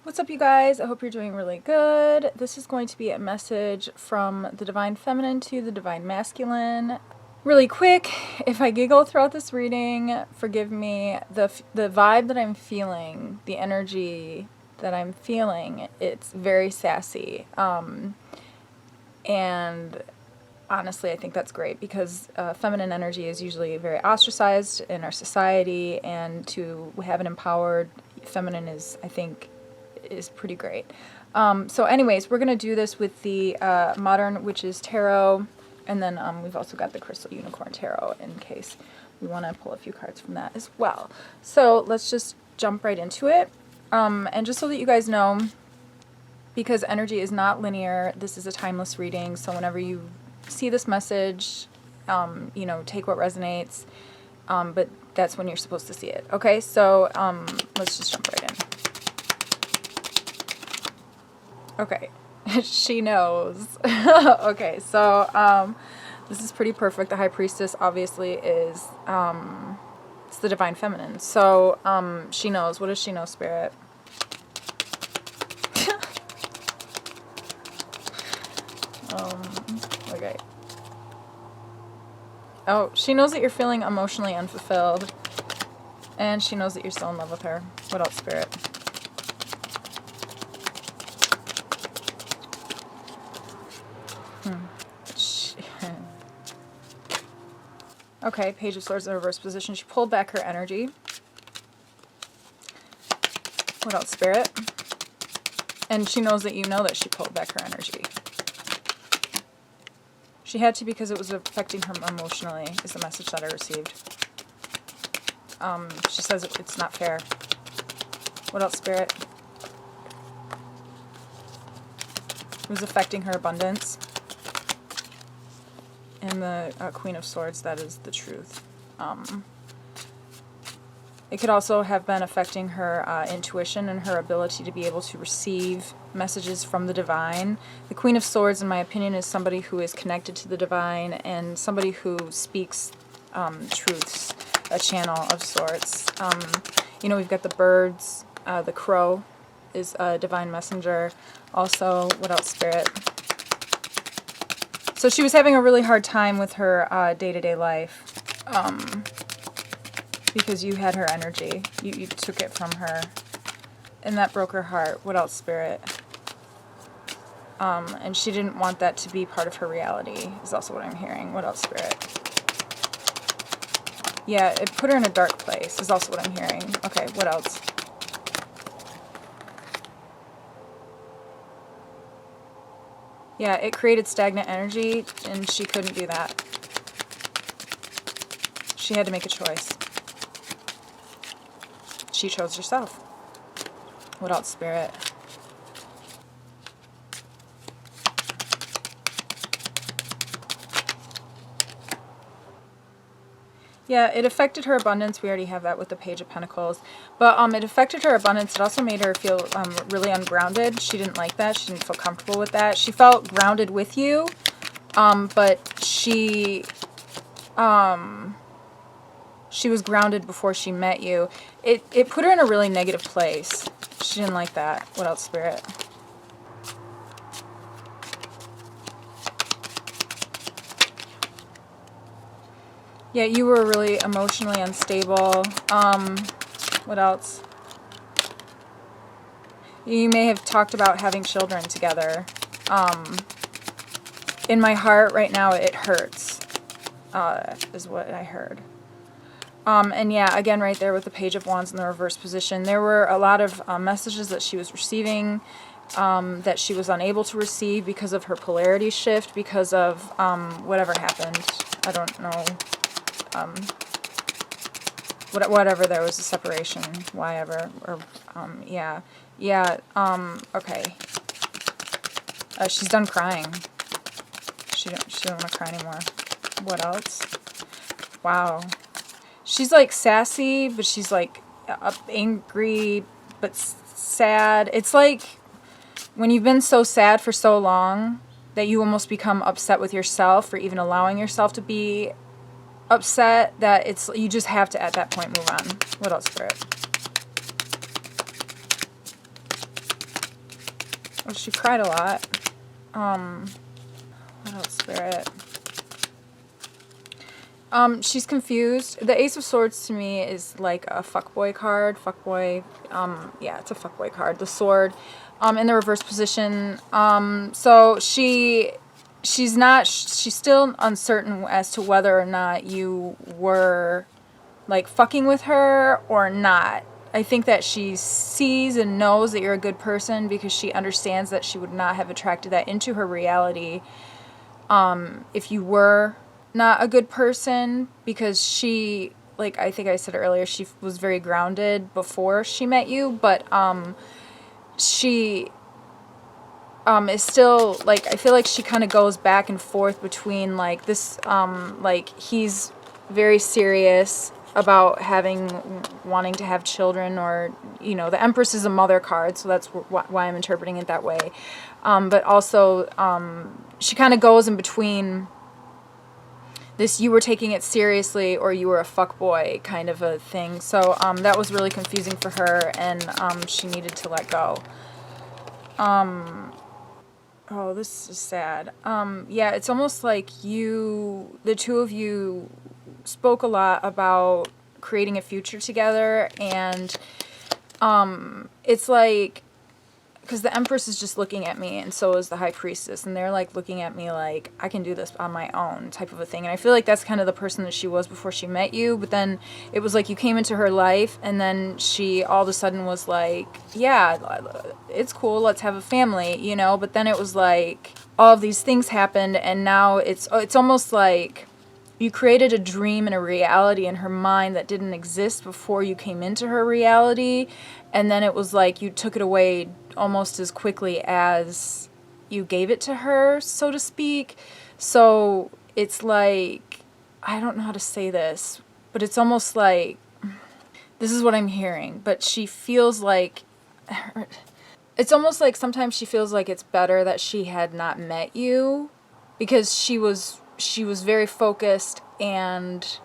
What's up, you guys? I hope you're doing really good. This is going to be a message from the Divine Feminine to the Divine Masculine. Really quick, if I giggle throughout this reading, forgive me. The vibe that I'm feeling, the energy that I'm feeling, it's very sassy. And honestly, I think that's great because feminine energy is usually very ostracized in our society, and to have an empowered feminine is, I think, is pretty great. So anyways, we're going to do this with the Modern Witches Tarot, and then we've also got the Crystal Unicorn Tarot in case we want to pull a few cards from that as well. So let's just jump right into it. And just so that you guys know, because energy is not linear, this is a timeless reading, so whenever you see this message, you know, take what resonates, but that's when you're supposed to see it. Okay, so let's just jump right in. Okay, she knows. Okay, so this is pretty perfect. The High Priestess obviously is it's the Divine Feminine. So she knows. What does she know, Spirit? Okay. Oh, she knows that you're feeling emotionally unfulfilled, and she knows that you're still in love with her. What else, Spirit? Okay, Page of Swords in reverse position. She pulled back her energy. What else, Spirit? And she knows that you know that she pulled back her energy. She had to because it was affecting her emotionally, is the message that I received. She says it's not fair. What else, Spirit? It was affecting her abundance. And the Queen of Swords, that is the truth. It could also have been affecting her intuition and her ability to be able to receive messages from the divine. The Queen of Swords, in my opinion, is somebody who is connected to the divine and somebody who speaks truths, a channel of sorts. You know, we've got the birds, the crow is a divine messenger. Also, what else, Spirit? So she was having a really hard time with her day-to-day life because you had her energy. You took it from her, and that broke her heart. What else, Spirit? And she didn't want that to be part of her reality, is also what I'm hearing. What else, Spirit? Yeah, it put her in a dark place, is also what I'm hearing. Okay, what else? Yeah, it created stagnant energy, and she couldn't do that. She had to make a choice. She chose herself. What else, Spirit? Yeah, it affected her abundance. We already have that with the Page of Pentacles. But it affected her abundance. It also made her feel really ungrounded. She didn't like that. She didn't feel comfortable with that. She felt grounded with you, but she was grounded before she met you. It put her in a really negative place. She didn't like that. What else, Spirit? Yeah, you were really emotionally unstable. What else? You may have talked about having children together. In my heart right now, it hurts, is what I heard. And yeah, again, right there with the Page of Wands in the reverse position, there were a lot of messages that she was receiving that she was unable to receive because of her polarity shift, because of whatever happened. I don't know. Whatever, there was a separation, why ever, or, yeah, okay, she's done crying, she don't want to cry anymore. What else? Wow, she's like sassy, but she's like angry, but sad. It's like when you've been so sad for so long that you almost become upset with yourself for even allowing yourself to be upset, that it's, you just have to at that point move on. What else, Spirit? Well, she cried a lot. What else, Spirit? She's confused. The Ace of Swords to me is like a fuckboy card. Fuckboy, yeah, it's a fuckboy card. The sword, in the reverse position. So she's still uncertain as to whether or not you were, like, fucking with her or not. I think that she sees and knows that you're a good person because she understands that she would not have attracted that into her reality, if you were not a good person, because she, like I think I said earlier, she was very grounded before she met you, but she is still, like, I feel like she kind of goes back and forth between, like, this, like, he's very serious about wanting to have children, or, you know, the Empress is a mother card, so that's why I'm interpreting it that way. But also, she kind of goes in between this you were taking it seriously or you were a fuckboy kind of a thing. So that was really confusing for her, and she needed to let go. Oh, this is sad. Yeah, it's almost like the two of you spoke a lot about creating a future together, and it's like, because the Empress is just looking at me, and so is the High Priestess, and they're, like, looking at me like, I can do this on my own, type of a thing. And I feel like that's kind of the person that she was before she met you, but then it was like you came into her life, and then she all of a sudden was like, yeah, it's cool, let's have a family, you know? But then it was like, all of these things happened, and now it's almost like you created a dream and a reality in her mind that didn't exist before you came into her reality, and then it was like you took it away almost as quickly as you gave it to her, so to speak. So it's like, I don't know how to say this, but it's almost like, this is what I'm hearing, but she feels like, it's almost like sometimes she feels like it's better that she had not met you, because she was very focused and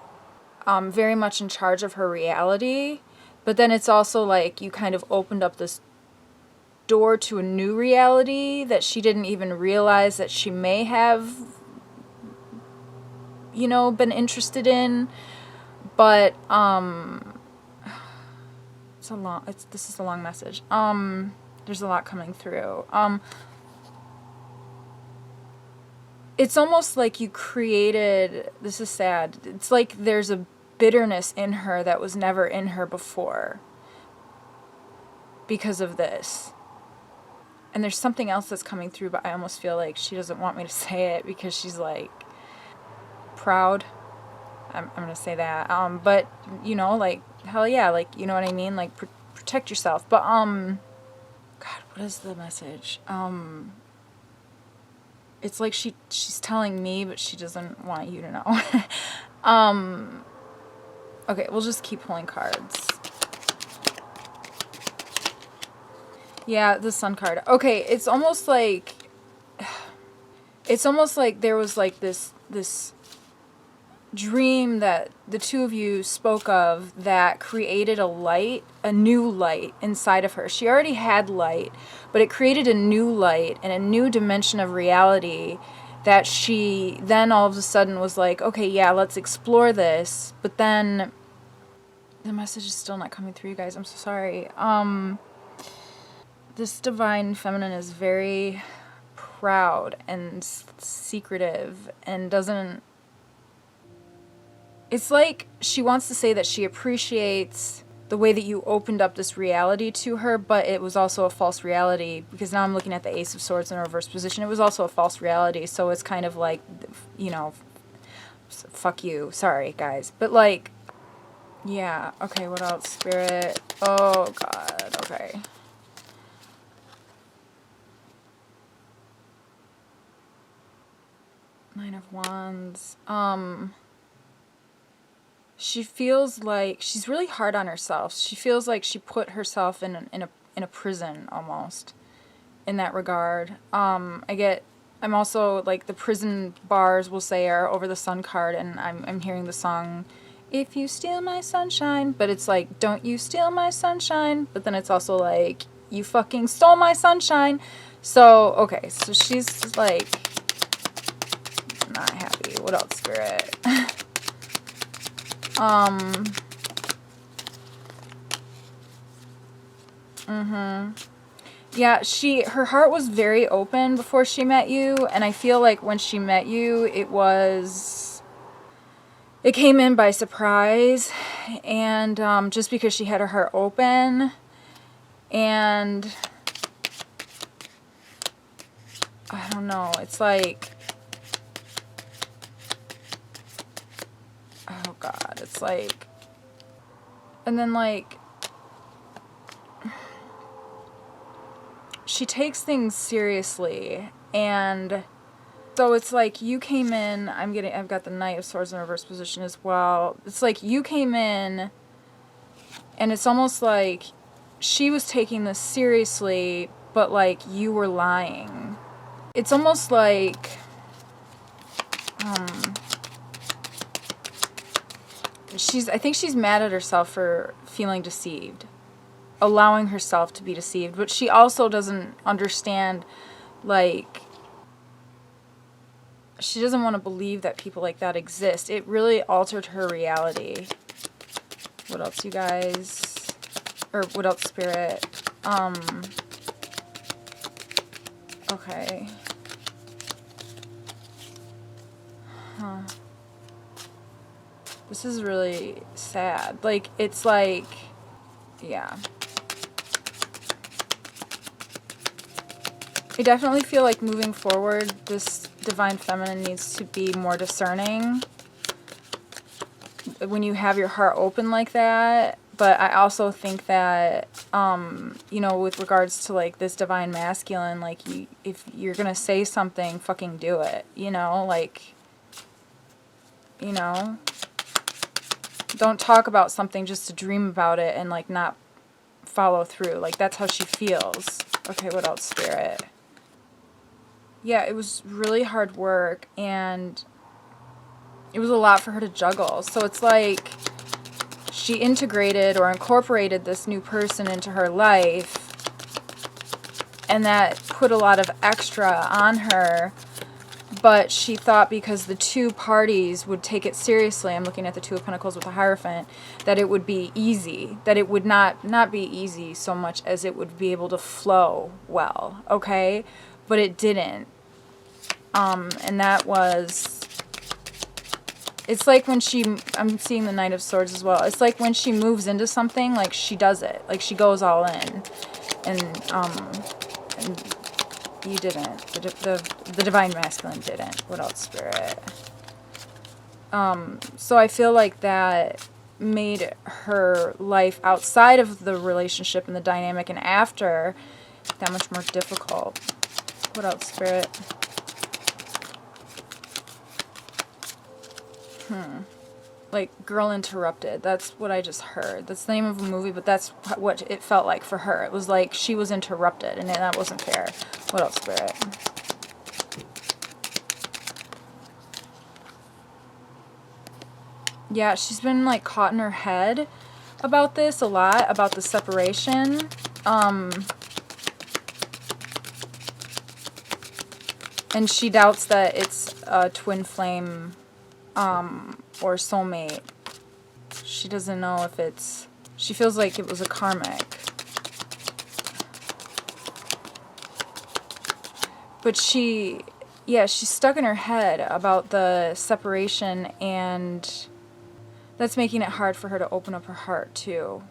very much in charge of her reality. But then it's also like you kind of opened up this door to a new reality that she didn't even realize that she may have, you know, been interested in. But this is a long message. There's a lot coming through. It's almost like you created, this is sad, it's like there's a bitterness in her that was never in her before because of this. And there's something else that's coming through, but I almost feel like she doesn't want me to say it because she's, like, proud. I'm going to say that. But, you know, like, hell yeah, like, you know what I mean? Like, protect yourself. But, God, what is the message? It's like she's telling me, but she doesn't want you to know. Okay, we'll just keep pulling cards. Yeah, the Sun card. Okay, it's almost like there was, like, this dream that the two of you spoke of that created a new light inside of her. She already had light, but it created a new light and a new dimension of reality that she then all of a sudden was like, okay, yeah, let's explore this. But then the message is still not coming through, you guys. I'm so sorry. This divine feminine is very proud and secretive and doesn't... It's like she wants to say that she appreciates the way that you opened up this reality to her, but it was also a false reality, because now I'm looking at the Ace of Swords in a reverse position. It was also a false reality, so it's kind of like, you know, fuck you. Sorry, guys. But, like, yeah. Okay, what else? Spirit. Oh, God. Okay. Nine of Wands. She feels like she's really hard on herself. She feels like she put herself in a prison almost in that regard. I'm also, like, the prison bars, we'll say, are over the Sun card, and I'm hearing the song, If You Steal My Sunshine, but it's like, don't you steal my sunshine, but then it's also like, you fucking stole my sunshine. So, okay, so she's like not happy. What else, Spirit? Yeah, her heart was very open before she met you, and I feel like when she met you, it came in by surprise, and just because she had her heart open, and I don't know, it's like, oh God, it's like, and then like, she takes things seriously, and so it's like you came in, I've got the Knight of Swords in reverse position as well. It's like you came in, and it's almost like she was taking this seriously, but like you were lying. It's almost like, I think she's mad at herself for feeling deceived, allowing herself to be deceived, but she also doesn't understand, like, she doesn't want to believe that people like that exist. It really altered her reality. What else, you guys? Or what else, Spirit? Okay. Huh. This is really sad. Like, it's like, yeah. I definitely feel like moving forward, this Divine Feminine needs to be more discerning when you have your heart open like that. But I also think that, you know, with regards to, like, this Divine Masculine, like, if you're gonna say something, fucking do it, you know? Like, you know? Don't talk about something just to dream about it and, like, not follow through. Like, that's how she feels. Okay, what else, Spirit? Yeah, it was really hard work, and it was a lot for her to juggle. So it's like she integrated or incorporated this new person into her life, and that put a lot of extra on her, but she thought because the two parties would take it seriously, I'm looking at the Two of Pentacles with the Hierophant, that it would be easy, that it would not be easy so much as it would be able to flow well, okay? But it didn't. And that was, it's like when I'm seeing the Knight of Swords as well. It's like when she moves into something, like she does it, like she goes all in, and you didn't. The Divine Masculine didn't. What else, Spirit? So I feel like that made her life outside of the relationship and the dynamic and after that much more difficult. What else, Spirit? Like, Girl Interrupted. That's what I just heard. That's the name of a movie, but that's what it felt like for her. It was like she was interrupted, and that wasn't fair. What else, Spirit? Yeah, she's been, like, caught in her head about this a lot, about the separation. And she doubts that it's a twin flame or soulmate. She doesn't know if it's... She feels like it was a karmic. But she's stuck in her head about the separation, and that's making it hard for her to open up her heart, too.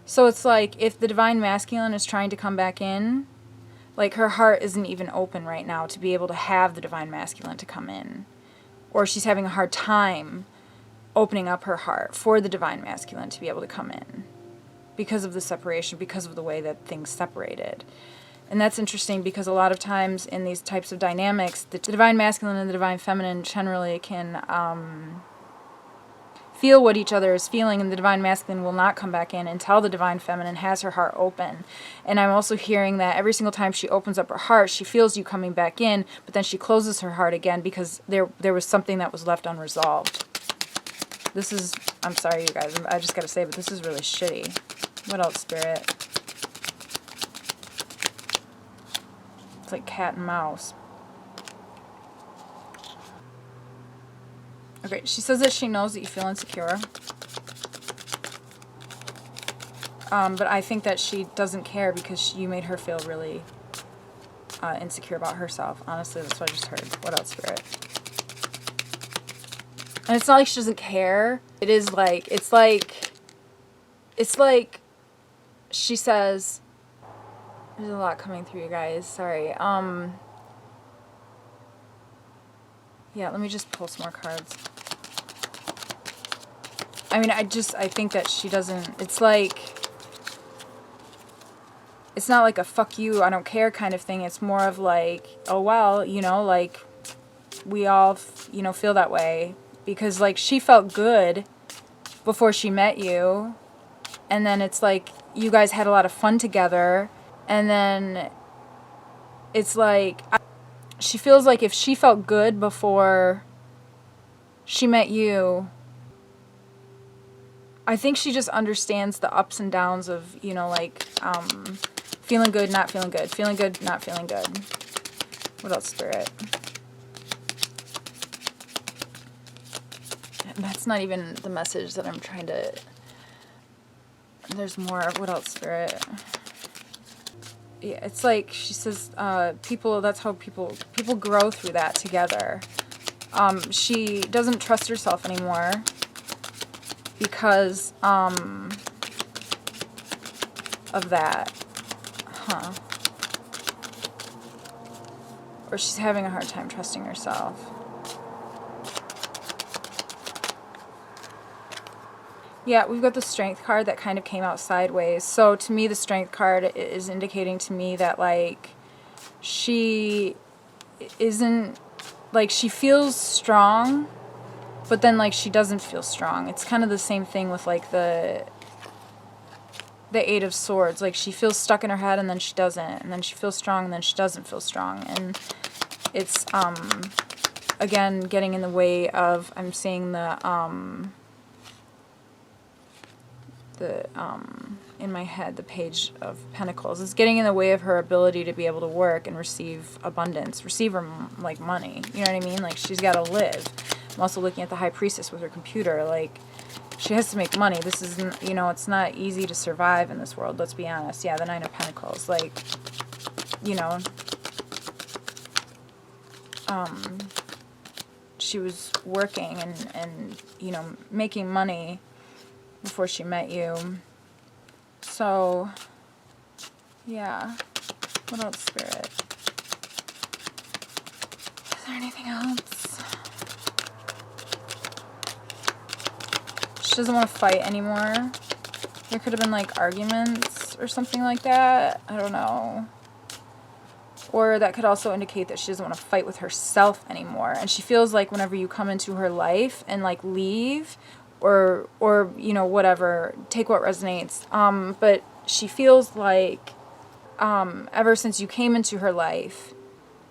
So it's like, if the Divine Masculine is trying to come back in, like, her heart isn't even open right now to be able to have the Divine Masculine to come in. Or she's having a hard time opening up her heart for the Divine Masculine to be able to come in because of the separation, because of the way that things separated. And that's interesting because a lot of times in these types of dynamics, the Divine Masculine and the Divine Feminine generally can feel what each other is feeling, and the Divine Masculine will not come back in until the Divine Feminine has her heart open. And I'm also hearing that every single time she opens up her heart, she feels you coming back in, but then she closes her heart again because there was something that was left unresolved. This is, I'm sorry you guys, I just gotta say, but this is really shitty. What else, Spirit? It's like cat and mouse. Okay, she says that she knows that you feel insecure. But I think that she doesn't care because you made her feel really insecure about herself. Honestly, that's what I just heard. What else, Spirit? And it's not like she doesn't care. It is like, it's like she says, there's a lot coming through, you guys. Sorry. Yeah, let me just pull some more cards. I mean, I think that she doesn't, it's like, it's not like a fuck you, I don't care kind of thing. It's more of like, oh, well, you know, like, we all, you know, feel that way. Because, like, she felt good before she met you. And then it's like, you guys had a lot of fun together. And then it's like, she feels like if she felt good before she met you, I think she just understands the ups and downs of, you know, like, feeling good, not feeling good, feeling good, not feeling good. What else, Spirit? And that's not even the message that I'm trying to... There's more. What else, Spirit? Yeah, it's like, she says, people, that's how people grow through that together. She doesn't trust herself anymore because, of that. Huh. Or she's having a hard time trusting herself. Yeah, we've got the Strength card that kind of came out sideways. So to me, the Strength card is indicating to me that, like, she isn't, like, she feels strong, but then, like, she doesn't feel strong. It's kind of the same thing with, like, the Eight of Swords. Like, she feels stuck in her head and then she doesn't. And then she feels strong and then she doesn't feel strong. And it's, again, getting in the way of, I'm seeing in my head, the Page of Pentacles. It's getting in the way of her ability to be able to work and receive abundance, receive her, like, money. You know what I mean? Like, she's got to live. I'm also looking at the High Priestess with her computer. Like, she has to make money. This isn't, you know, it's not easy to survive in this world, let's be honest. Yeah, the Nine of Pentacles. Like, you know, she was working and, you know, making money before she met you. So, yeah. What else, Spirit? Is there anything else? She doesn't want to fight anymore. There could have been, like, arguments or something like that. I don't know. Or that could also indicate that she doesn't want to fight with herself anymore. And she feels like whenever you come into her life and, like, leave, or you know, whatever, take what resonates. But she feels like ever since you came into her life,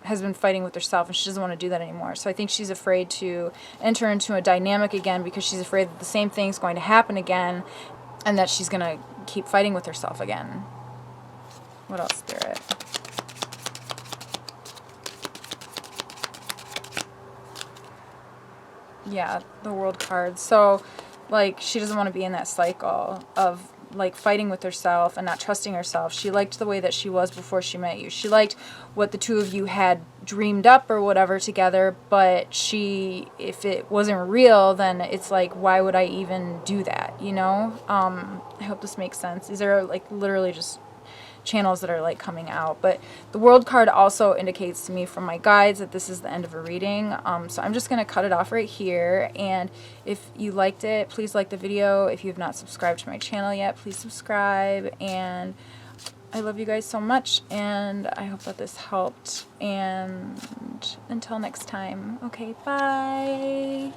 has been fighting with herself, and she doesn't want to do that anymore. So I think she's afraid to enter into a dynamic again because she's afraid that the same thing's going to happen again and that she's going to keep fighting with herself again. What else, Spirit? Yeah, the World card. So, like, she doesn't want to be in that cycle of, like, fighting with herself and not trusting herself. She liked the way that she was before she met you. She liked what the two of you had dreamed up or whatever together, but she, if it wasn't real, then it's like, why would I even do that, you know? I hope this makes sense. These are, like, literally just channels that are, like, coming out. But the World card also indicates to me from my guides that this is the end of a reading. So I'm just going to cut it off right here. And if you liked it, please like the video. If you have not subscribed to my channel yet, please subscribe. And I love you guys so much, and I hope that this helped. And until next time, okay, bye.